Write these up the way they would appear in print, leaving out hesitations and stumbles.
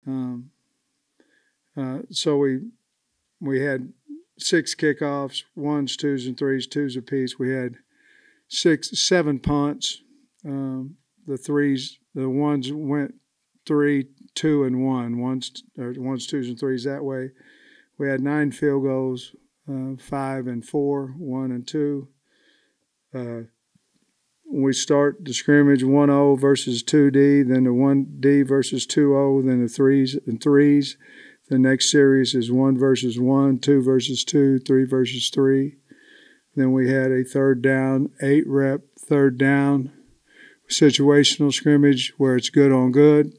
Um, so we had 6 kickoffs, ones, twos, and threes, twos apiece. We had 7 punts. The ones went 3, 2, and 1. Ones, twos, and threes that way. We had 9 field goals, 5 and 4, 1 and 2. We start the scrimmage 1-0 versus 2D, then the 1D versus 2-0, then the threes and threes. The next series is 1 versus 1, 2 versus 2, 3 versus 3. Then we had a third down, 8-rep third down situational scrimmage where it's good on good,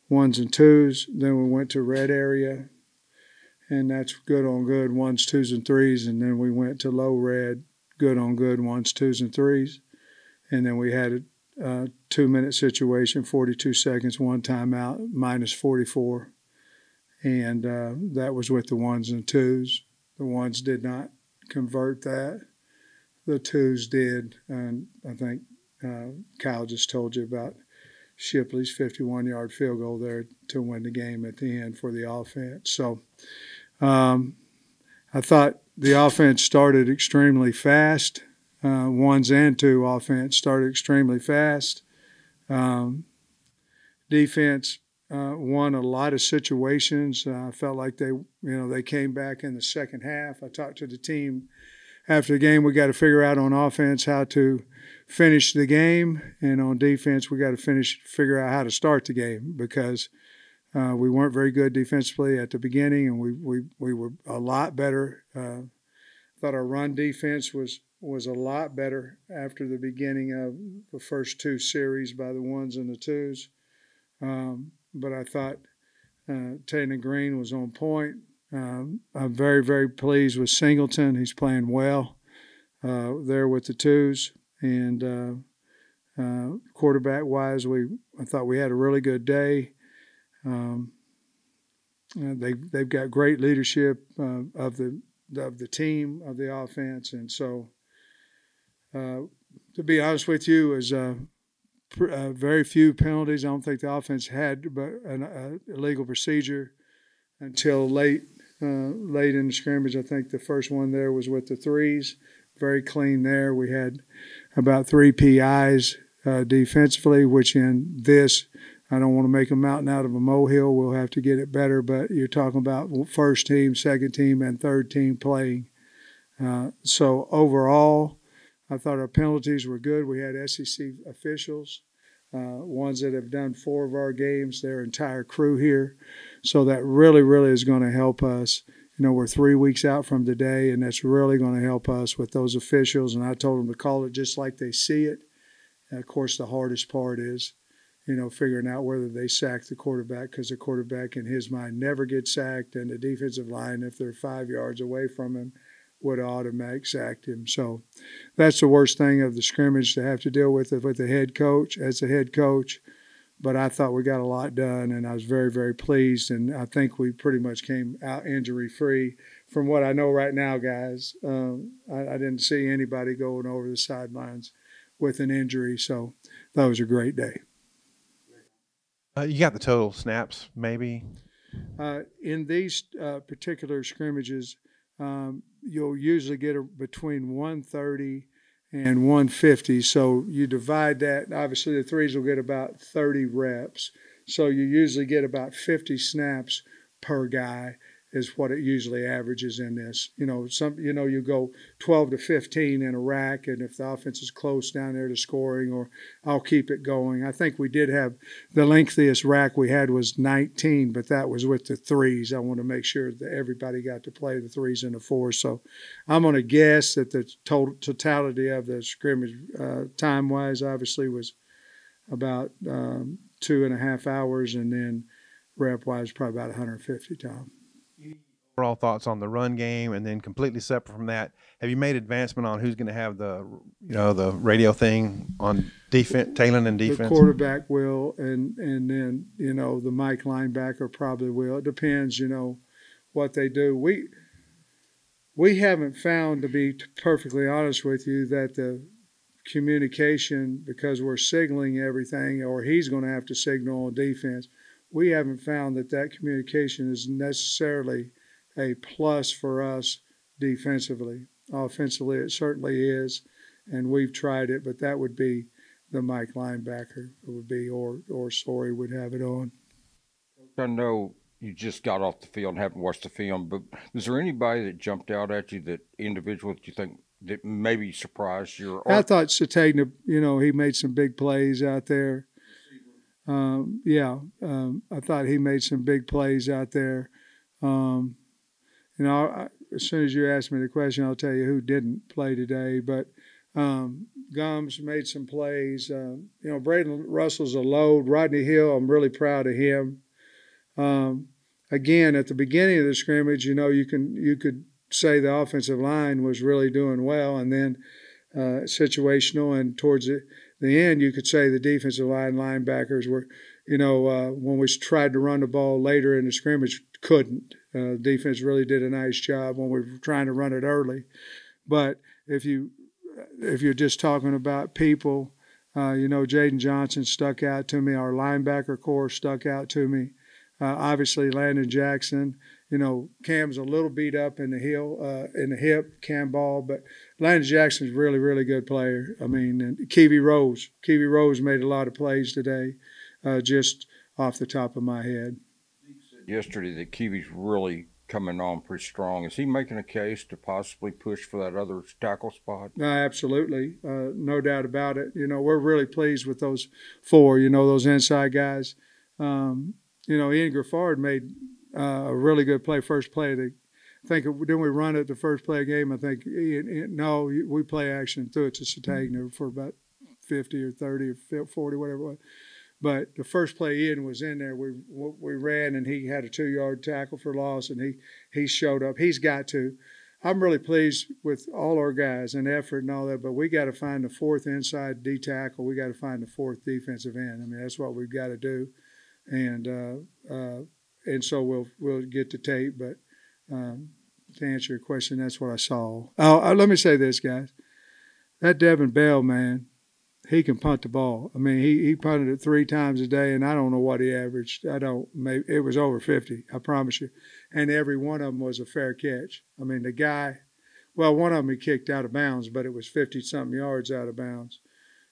ones and twos. Then we went to red area, and that's good on good, ones, twos, and threes. And then we went to low red, good on good, ones, twos, and threes. And then we had a 2-minute situation, 42 seconds, 1 timeout, minus 44. And that was with the ones and twos. The ones did not convert that. The twos did. And I think Kyle just told you about Shipley's 51-yard field goal there to win the game at the end for the offense. So I thought the offense started extremely fast. Ones and two offense started extremely fast. Defense won a lot of situations. I felt like they came back in the second half. I talked to the team after the game. We got to figure out on offense how to finish the game, and on defense we got to figure out how to start the game because we weren't very good defensively at the beginning, and we were a lot better. I thought our run defense was a lot better after the beginning of the first 2 series by the ones and the twos. But I thought Taylor Green was on point. I'm very, very pleased with Singleton. He's playing well there with the twos. And quarterback-wise, I thought we had a really good day. They've got great leadership of the team, of the offense. And so, to be honest with you, is very few penalties. I don't think the offense had but an illegal procedure until late in the scrimmage. I think the first one there was with the threes. Very clean there. We had about 3 PIs defensively, which in this, I don't want to make a mountain out of a molehill. We'll have to get it better, but you're talking about first team, second team, and third team playing. So overall, I thought our penalties were good. We had SEC officials, ones that have done 4 of our games, their entire crew here. So that really, really is going to help us. We're 3 weeks out from today, and that's really going to help us with those officials. And I told them to call it just like they see it. And of course, the hardest part is, figuring out whether they sack the quarterback, because the quarterback in his mind never gets sacked, and the defensive line, if they're 5 yards away from him, would automatic sacked him. So that's the worst thing of the scrimmage, to have to deal with it with the head coach as the head coach. But I thought we got a lot done, and I was very, very pleased. And I think we pretty much came out injury-free from what I know right now, guys. I didn't see anybody going over the sidelines with an injury. So that was a great day. You got the total snaps, maybe? In these particular scrimmages, you'll usually get between 130 and 150. So you divide that. Obviously, the threes will get about 30 reps. So you usually get about 50 snaps per guy is what it usually averages in this. You go 12 to 15 in a rack, and if the offense is close down there to scoring, or I'll keep it going. I think we did have the lengthiest rack we had was 19, but that was with the threes. I want to make sure that everybody got to play the threes and the fours. So I'm going to guess that the totality of the scrimmage time-wise obviously was about 2.5 hours, and then rep-wise probably about 150 time. Overall thoughts on the run game, and then completely separate from that, have you made advancement on who's going to have the radio thing on defense, Taylor and defense? The quarterback will, and then the Mike linebacker probably will. It depends, what they do. We haven't found, to be perfectly honest with you, that the communication, because we're signaling everything, or he's going to have to signal on defense. we haven't found that communication is necessarily a plus for us defensively. Offensively, it certainly is, and we've tried it, but that would be the Mike linebacker. It would be, or Sorey would have it on. I know you just got off the field and haven't watched the film, but is there anybody that jumped out at you, that individual that you think that maybe surprised you? I thought Satagna, he made some big plays out there. I thought he made some big plays out there. As soon as you ask me the question, I'll tell you who didn't play today. But Gums made some plays. Braden Russell's a load. Rodney Hill, I'm really proud of him. Again, at the beginning of the scrimmage, you could say the offensive line was really doing well, and then situational, and towards the end, you could say the defensive linebackers were, when we tried to run the ball later in the scrimmage, couldn't. Defense really did a nice job when we were trying to run it early. But if you're just talking about people, Jaden Johnson stuck out to me. Our linebacker core stuck out to me. Obviously, Landon Jackson. Cam's a little beat up in the hip, Cam Ball, but Landon Jackson's a really, really good player. I mean, and Keevy Rose made a lot of plays today, just off the top of my head. Yesterday that Keevy's really coming on pretty strong. Is he making a case to possibly push for that other tackle spot? Absolutely. No doubt about it. We're really pleased with those four, those inside guys. Ian Griffard made a really good play, first play. I think, didn't we run it the first play of the game? I think, no, we play action threw it to Satagna for about 50 or 30 or 40, whatever it was. But the first play Ian was in there, we ran, and he had a 2-yard tackle for loss, and he showed up. He's got to. I'm really pleased with all our guys and effort and all that, but we got to find the fourth inside D tackle. We got to find the fourth defensive end. I mean, that's what we've got to do, and so we'll get to tape. But to answer your question, that's what I saw. Oh, let me say this, guys. That Devin Bell, man, he can punt the ball. I mean, he punted it 3 times a day, and I don't know what he averaged. Maybe it was over 50, I promise you. And every one of them was a fair catch. I mean, the guy, well, one of them he kicked out of bounds, but it was 50-something yards out of bounds.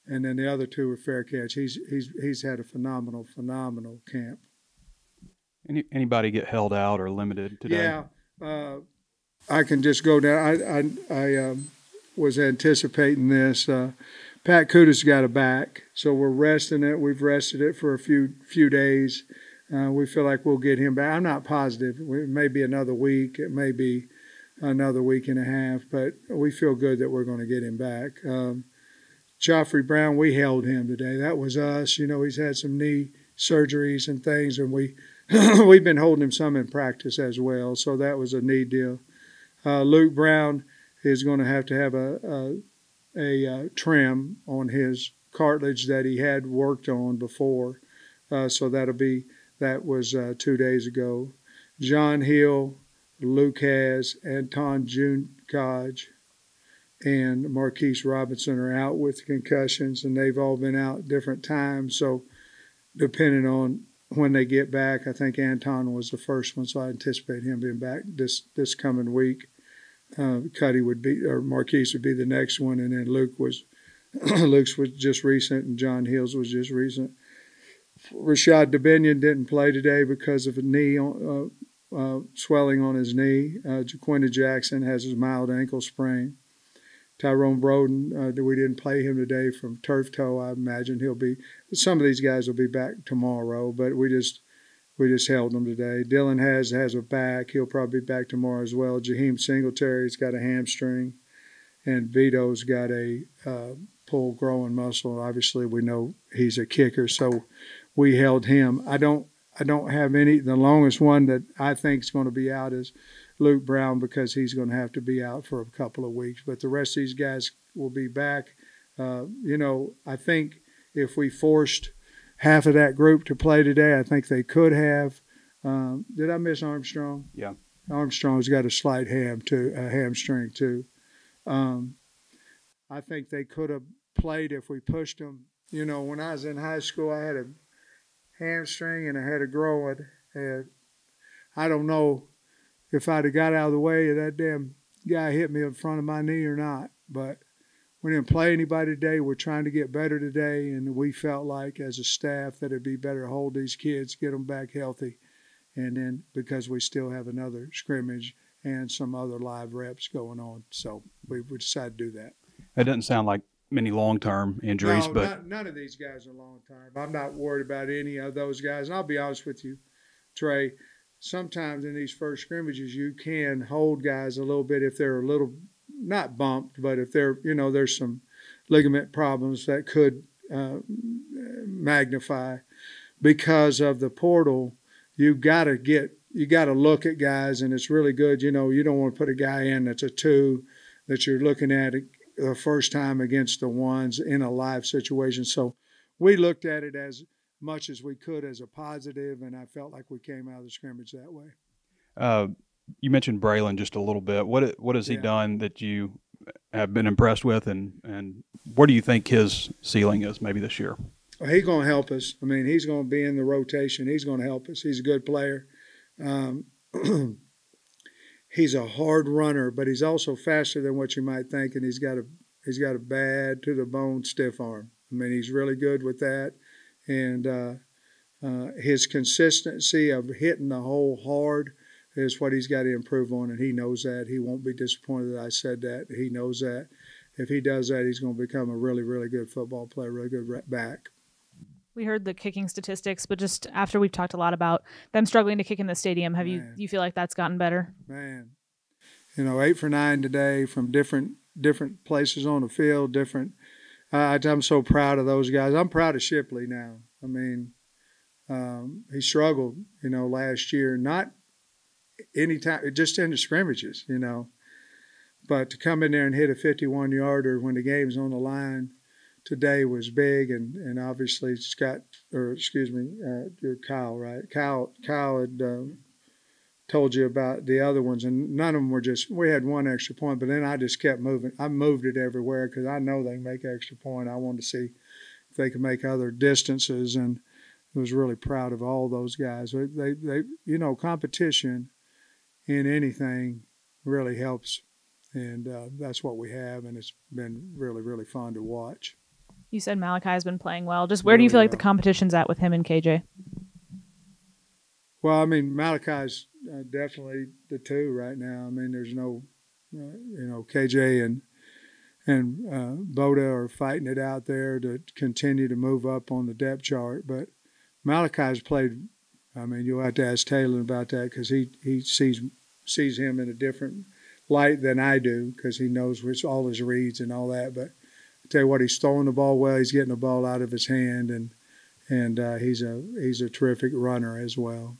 And then the other 2 were fair catch. He's had a phenomenal camp. Anybody get held out or limited today? Yeah, I can just go down. I was anticipating this. Pat Kuda's got a back, so we're resting it. We've rested it for a few days. We feel like we'll get him back. I'm not positive. It may be another week. It may be another week and a half, but we feel good that we're going to get him back. Joffrey Brown, we held him today. That was us. He's had some knee surgeries and things, and we've been holding him some in practice as well, so that was a neat deal. Luke Brown is going to have a trim on his cartilage that he had worked on before, so that was 2 days ago. John Hill, Luke Has, Anton Junkaj, and Marquise Robinson are out with concussions, and they've all been out at different times. So depending on when they get back, I think Anton was the first one, so I anticipate him being back this coming week. Cuddy Marquise would be the next one, and then Luke's was just recent, and John Hill's was just recent. Rashad Dubinion didn't play today because of a knee swelling on his knee. Jaquinta Jackson has his mild ankle sprain. Tyrone Broden, we didn't play him today from turf toe. I imagine some of these guys will be back tomorrow, but we just held them today. Dylan has a back. He'll probably be back tomorrow as well. Jaheim Singletary's got a hamstring, and Vito's got a pull growing muscle. Obviously, we know he's a kicker, so we held him. I don't have any. The longest one that I think is going to be out is Luke Brown, because he's going to have to be out for a couple of weeks. But the rest of these guys will be back. I think if we forced half of that group to play today, I think they could have. Did I miss Armstrong? Yeah. Armstrong's got a slight hamstring too. I think they could have played if we pushed them. When I was in high school, I hamstring and I had a growing. And I don't know if I'd have got out of the way of that damn guy hit me in front of my knee or not. But we didn't play anybody today. We're trying to get better today, and we felt like as a staff that it'd be better to hold these kids, get them back healthy, and then because we still have another scrimmage and some other live reps going on. So we decided to do that. It doesn't sound like many long-term injuries, No, but none of these guys are long-term. I'm not worried about any of those guys. And I'll be honest with you, Trey, sometimes in these first scrimmages you can hold guys a little bit if they're a little – not bumped, but if they're, there's some ligament problems that could magnify because of the portal. You got to look at guys, and it's really good. You don't want to put a guy in that's a 2 that you're looking at the first time against the 1s in a live situation. So we looked at it as much as we could as a positive, and I felt like we came out of the scrimmage that way. You mentioned Braylon just a little bit. What has he done that you have been impressed with, and where do you think his ceiling is maybe this year? Well, he's going to help us. I mean, he's going to be in the rotation. He's going to help us. He's a good player. He's a hard runner, but he's also faster than what you might think, and he's got a bad to the bone stiff arm. I mean, he's really good with that, and his consistency of hitting the hole hard is what he's got to improve on, and he knows that. He won't be disappointed that I said that. He knows that. If he does that, he's going to become a really, really good football player, really good back. We heard the kicking statistics, but just after we've talked a lot about them struggling to kick in the stadium, you feel like that's gotten better? Man, 8 for 9 today from different places on the field, different. I'm so proud of those guys. I'm proud of Shipley now. I mean, he struggled, last year, not anytime, just in the scrimmages, but to come in there and hit a 51-yarder when the game's on the line today was big, and obviously Kyle, right? Kyle had told you about the other ones, and none of them were we had one extra point, but then I just kept moving. I moved it everywhere because I know they can make extra point. I wanted to see if they could make other distances, and I was really proud of all those guys. They competition in anything really helps, and that's what we have, and it's been really, really fun to watch. You said Malachi has been playing well. Just where do you feel like the competition's at with him and KJ? Well, I mean, Malachi's definitely the 2 right now. I mean, there's no, KJ and Boda are fighting it out there to continue to move up on the depth chart. But Malachi's played. I mean, you'll have to ask Taylor about that because he sees him in a different light than I do because he knows all his reads and all that. But I tell you what, he's throwing the ball well. He's getting the ball out of his hand, and he's a terrific runner as well.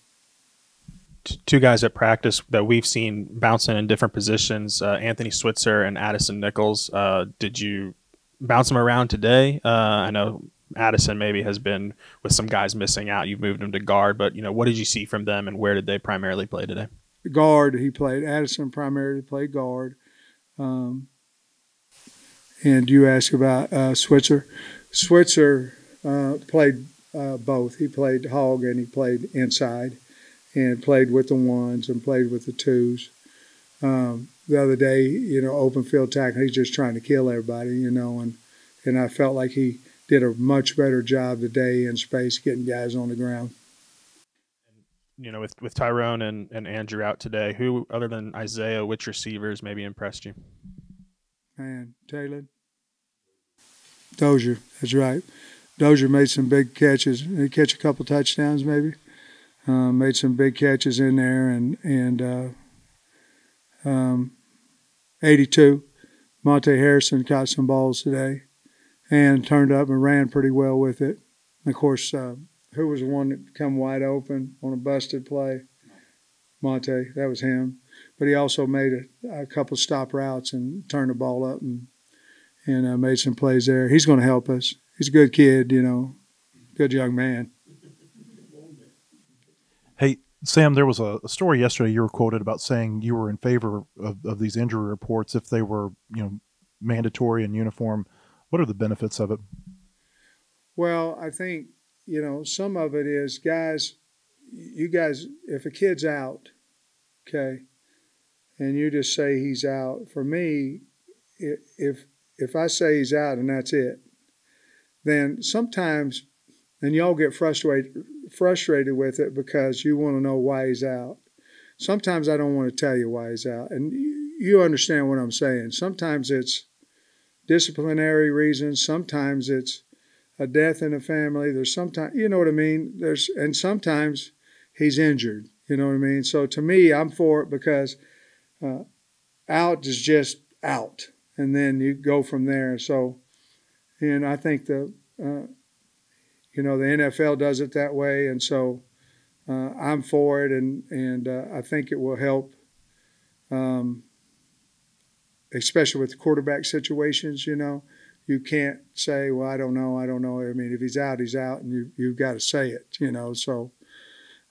2 guys at practice that we've seen bouncing in different positions, Anthony Switzer and Addison Nichols. Did you bounce them around today? I know Addison maybe has been with some guys missing out. You've moved him to guard, but what did you see from them, and where did they primarily play today? Guard, he played. Addison primarily played guard. And you asked about Switzer. Switzer played both. He played hog and he played inside, and played with the 1s and played with the 2s. The other day, open field tackle, he's just trying to kill everybody, and I felt like he did a much better job today in space getting guys on the ground. With Tyrone and Andrew out today, who other than Isaiah, which receivers maybe impressed you? Man, Taylor. Dozier, that's right. Dozier made some big catches. He catch a couple touchdowns maybe. Made some big catches in there, and 82. Monte Harrison caught some balls today and turned up and ran pretty well with it. And of course, who was the one that come wide open on a busted play? Monte, that was him. But he also made a couple stop routes and turned the ball up and made some plays there. He's going to help us. He's a good kid, good young man. Hey, Sam, there was a story yesterday you were quoted about saying you were in favor of these injury reports if they were, mandatory and uniform. What are the benefits of it? Well, I think some of it is guys, you guys, if a kid's out, okay, and you just say he's out, for me, if I say he's out and that's it, then sometimes, and y'all get frustrated with it because you want to know why he's out. Sometimes I don't want to tell you why he's out, and you understand what I'm saying. Sometimes it's disciplinary reasons. Sometimes it's a death in the family. There's sometimes, you know what I mean? And sometimes he's injured. You know what I mean? So to me, I'm for it because out is just out, and then you go from there. So, and I think the NFL does it that way, and so I'm for it, and I think it will help, especially with the quarterback situations. You can't say, well, I don't know. I mean, if he's out, he's out, and you've got to say it. So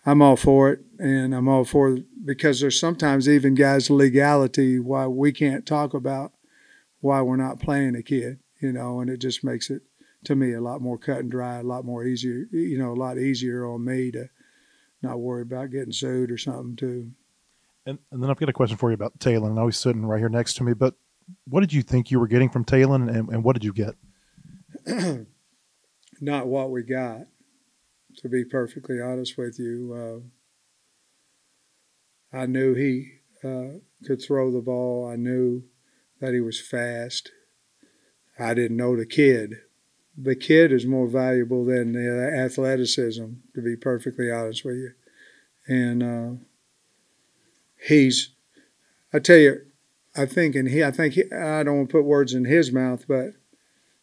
I'm all for it, and I'm all for it because there's sometimes even guys' legality why we can't talk about why we're not playing a kid, and it just makes it, to me, a lot more cut and dry, a lot more easier, a lot easier on me to not worry about getting sued or something too. And then I've got a question for you about Talon. I know he's sitting right here next to me, but what did you think you were getting from Talon, and what did you get? Not what we got, to be perfectly honest with you. I knew he could throw the ball. I knew that he was fast. I didn't know the kid. The kid is more valuable than the athleticism, to be perfectly honest with you. And I tell you, I don't want to put words in his mouth, but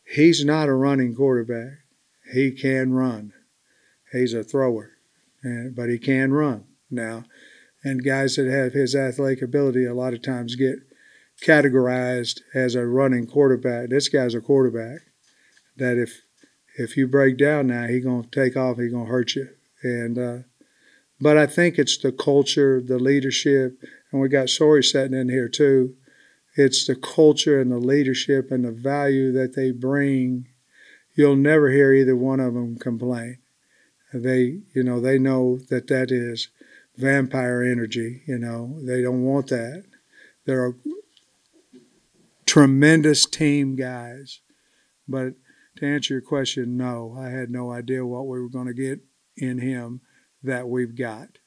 he's not a running quarterback. He can run. He's a thrower, but he can run now. And guys that have his athletic ability a lot of times get categorized as a running quarterback. This guy's a quarterback that if you break down now, he's going to take off, he's going to hurt you. And but I think it's the culture, the leadership, and we got Sori sitting in here too. It's the culture and the leadership and the value that they bring. You'll never hear either one of them complain. They know that is vampire energy. They don't want that. They're tremendous team guys. But to answer your question, no, I had no idea what we were going to get in him that we've got.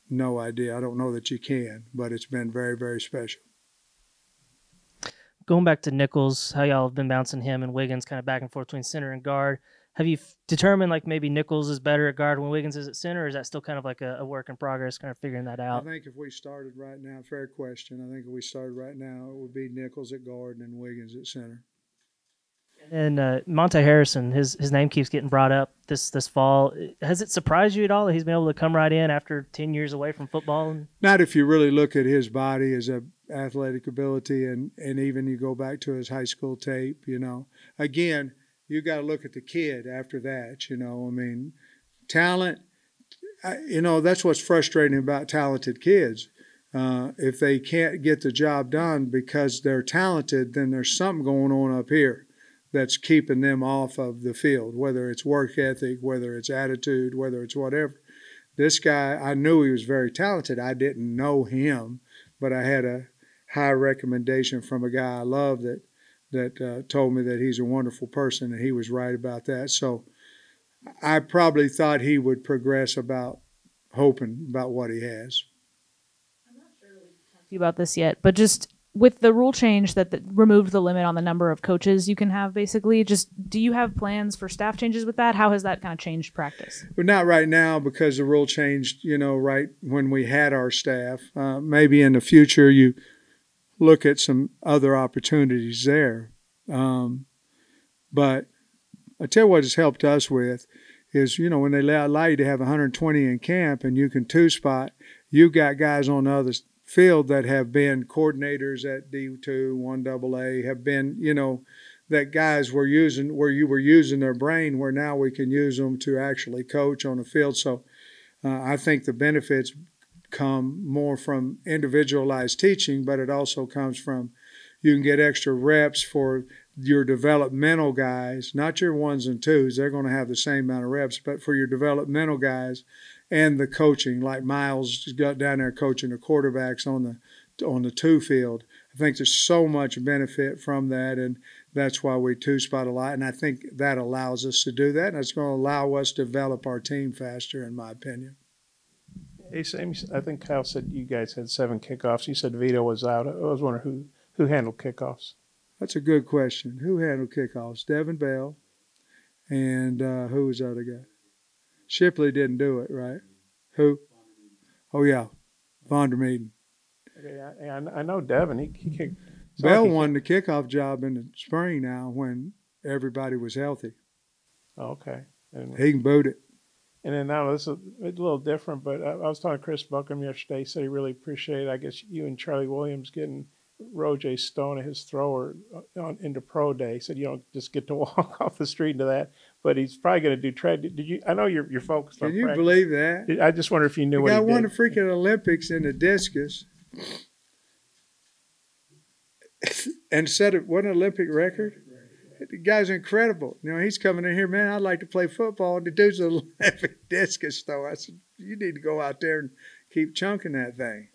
No idea. I don't know that you can, but it's been very, very special. Going back to Nichols, how y'all have been bouncing him and Wiggins kind of back and forth between center and guard. Have you determined like maybe Nichols is better at guard when Wiggins is at center, or is that still kind of like a work in progress, kind of figuring that out? I think if we started right now, fair question. I think if we started right now, it would be Nichols at guard and then Wiggins at center. And Monte Harrison, his name keeps getting brought up this fall. Has it surprised you at all that he's been able to come right in after 10 years away from football? Not if you really look at his body, his athletic ability, and even you go back to his high school tape, Again, you got to look at the kid after that, I mean, talent, that's what's frustrating about talented kids. If they can't get the job done because they're talented, then there's something going on up here that's keeping them off of the field, whether it's work ethic, whether it's attitude, whether it's whatever. This guy, I knew he was very talented. I didn't know him, but I had a high recommendation from a guy I love that told me that he's a wonderful person, and he was right about that. So I probably thought he would progress hoping about what he has. I'm not sure that we've talked to you about this yet, but just with the rule change that removed the limit on the number of coaches you can have, basically, just do you have plans for staff changes with that? How has that kind of changed practice? But not right now because the rule changed, right when we had our staff. Maybe in the future you look at some other opportunities there. But I tell you what it's helped us with is, when they allow you to have 120 in camp and you can two-spot, you got guys on the other field that have been coordinators at D2, 1AA, have been, that guys were using, where you were using their brain, where now we can use them to actually coach on the field. So I think the benefits come more from individualized teaching, but it also comes from you can get extra reps for your developmental guys, not your ones and twos, they're going to have the same amount of reps, but for your developmental guys and the coaching, like Miles got down there coaching the quarterbacks on the two field. I think there's so much benefit from that, and that's why we two-spot a lot, and I think that allows us to do that, and it's going to allow us to develop our team faster, in my opinion. Hey, Sam, I think Kyle said you guys had 7 kickoffs. You said Vito was out. I was wondering who handled kickoffs. That's a good question. Who handled kickoffs? Devin Bell, and who was the other guy? Shipley didn't do it, right? Who? Oh, yeah, Vondermeeden. Okay, I know Devin. He kicked. Bell won the kickoff job in the spring now when everybody was healthy. Oh, okay. And he can boot it. And then now this is a little different, but I was talking to Chris Buckham yesterday. He said he really appreciated, I guess, you and Charlie Williams getting Roger Stone and his thrower into pro day. He said you don't just get to walk off the street into that, but he's probably going to do trade. Did you? I know you're focused on. Can you practice. believe that? I just wonder if you knew what he did. He won the freaking Olympics in the discus, and set it what an Olympic record. The guy's incredible. You know, he's coming in here, man, I'd like to play football. And the dude's an Olympic discus thrower. I said, you need to go out there and keep chunking that thing.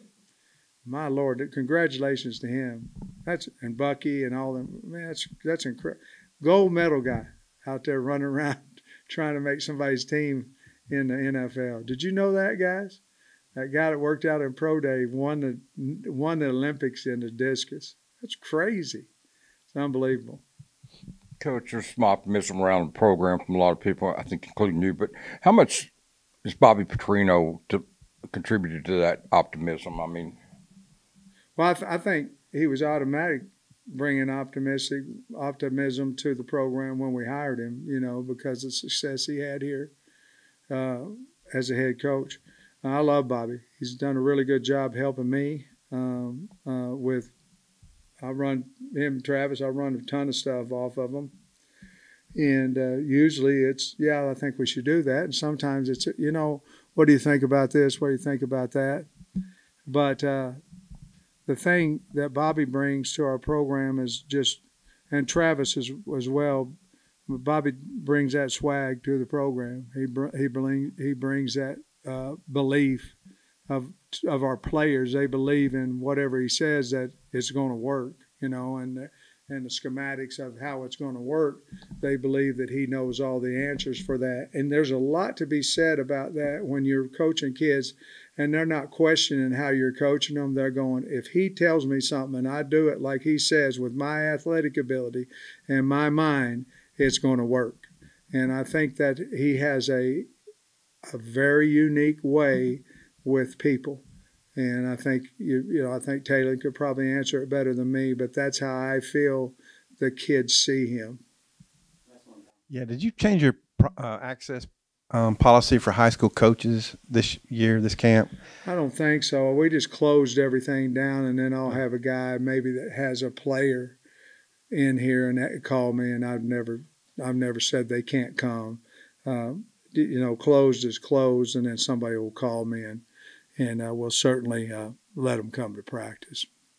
My Lord, congratulations to him. And Bucky and all them. Man, that's incredible. Gold medal guy out there running around trying to make somebody's team in the NFL. Did you know that, guys? That guy that worked out in pro day won the Olympics in the discus. That's crazy. It's unbelievable. Coach, there's some optimism around the program from a lot of people, I think including you, but how much is Bobby Petrino contributed to that optimism? I mean, well, I think he was automatic bringing optimism to the program when we hired him, you know, because of the success he had here as a head coach. I love Bobby. He's done a really good job helping me I run him and Travis. I run a ton of stuff off of them. And usually it's, yeah, I think we should do that. And sometimes it's, you know, what do you think about this? What do you think about that? But the thing that Bobby brings to our program is just, and Travis as well, Bobby brings that swag to the program. He brings that belief of our players. They believe in whatever he says that it's going to work, you know, and the schematics of how it's going to work. They believe that he knows all the answers for that. And there's a lot to be said about that when you're coaching kids and they're not questioning how you're coaching them. They're going, if he tells me something and I do it like he says with my athletic ability and my mind, it's going to work. And I think that he has a very unique way with people. And I think, I think Taylor could probably answer it better than me, but that's how I feel the kids see him. Yeah, did you change your access policy for high school coaches this year, this camp? I don't think so. We just closed everything down, and then I'll have a guy maybe that has a player in here and that call me, and I've never said they can't come. Closed is closed, and then somebody will call me and we'll certainly let them come to practice.